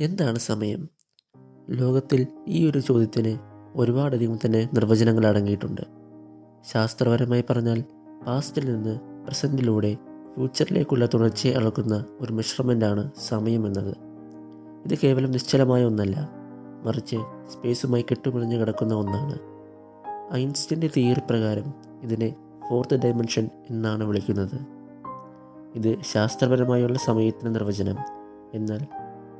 എന്താണ് സമയം? ലോകത്തിൽ ഈ ഒരു ചോദ്യത്തിന് ഒരുപാടധികം തന്നെ നിർവചനങ്ങൾ അടങ്ങിയിട്ടുണ്ട്. ശാസ്ത്രപരമായി പറഞ്ഞാൽ പാസ്റ്റിൽ നിന്ന് പ്രസൻറ്റിലൂടെ ഫ്യൂച്ചറിലേക്കുള്ള തുടർച്ചയെ അളക്കുന്ന ഒരു മെഷർമെൻ്റാണ് സമയം എന്നത്. ഇത് കേവലം നിശ്ചലമായ ഒന്നല്ല, മറിച്ച് സ്പേസുമായി കെട്ടുപിണഞ്ഞ് കിടക്കുന്ന ഒന്നാണ്. ഐൻസ്റ്റീൻ്റെ തിയറി പ്രകാരം ഇതിനെ ഫോർത്ത് ഡയമെൻഷൻ എന്നാണ് വിളിക്കുന്നത്. ഇത് ശാസ്ത്രപരമായുള്ള സമയത്തിൻ്റെ നിർവചനം. എന്നാൽ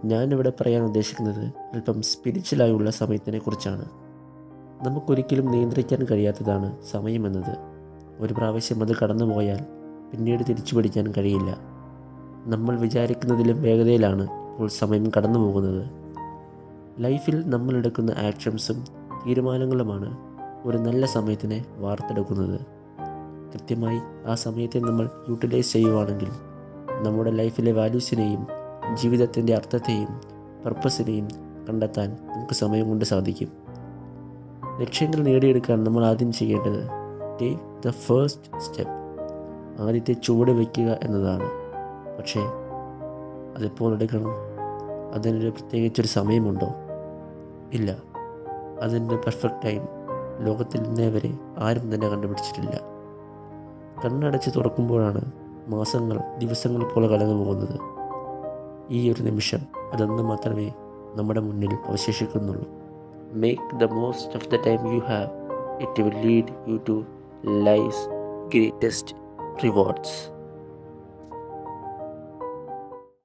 ഞാനിവിടെ പറയാൻ ഉദ്ദേശിക്കുന്നത് അല്പം സ്പിരിച്വലായുള്ള സമയത്തിനെ കുറിച്ചാണ്. നമുക്കൊരിക്കലും നിയന്ത്രിക്കാൻ കഴിയാത്തതാണ് സമയമെന്നത്. ഒരു പ്രാവശ്യം അത് കടന്നുപോയാൽ പിന്നീട് തിരിച്ചു പിടിക്കാൻ കഴിയില്ല. നമ്മൾ വിചാരിക്കുന്നതിലും വേഗതയിലാണ് ഇപ്പോൾ സമയം കടന്നു പോകുന്നത്. ലൈഫിൽ നമ്മൾ എടുക്കുന്ന ആക്ഷൻസും തീരുമാനങ്ങളുമാണ് ഒരു നല്ല സമയത്തിനെ വാർത്തെടുക്കുന്നത്. കൃത്യമായി ആ സമയത്തെ നമ്മൾ യൂട്ടിലൈസ് ചെയ്യുവാണെങ്കിൽ നമ്മുടെ ലൈഫിലെ വാല്യൂസിനെയും ജീവിതത്തിൻ്റെ അർത്ഥത്തെയും പർപ്പസിനെയും കണ്ടെത്താൻ നമുക്ക് സമയം കൊണ്ട് സാധിക്കും. ലക്ഷ്യങ്ങൾ നേടിയെടുക്കാൻ നമ്മൾ ആദ്യം ചെയ്യേണ്ടത് ടേക്ക് ദ ഫസ്റ്റ് സ്റ്റെപ്പ്, ആദ്യത്തെ ചുവട് വയ്ക്കുക എന്നതാണ്. പക്ഷേ അതിപ്പോൾ എടുക്കണം? അതിനൊരു പ്രത്യേകിച്ചൊരു സമയമുണ്ടോ? ഇല്ല. അതിൻ്റെ പെർഫെക്റ്റ് ടൈം ലോകത്തിൽ ഇന്നേ വരെ ആരും തന്നെ കണ്ടുപിടിച്ചിട്ടില്ല. കണ്ണടച്ച് തുറക്കുമ്പോഴാണ് മാസങ്ങൾ ദിവസങ്ങൾ പോലെ കടന്നു പോകുന്നത്. ഈ ഒരു നിമിഷം അതൊന്ന് മാത്രമേ നമ്മുടെ മുന്നിൽ അവശേഷിക്കുന്നുള്ളൂ. Make the most of the time you have. It will lead you to life's greatest rewards.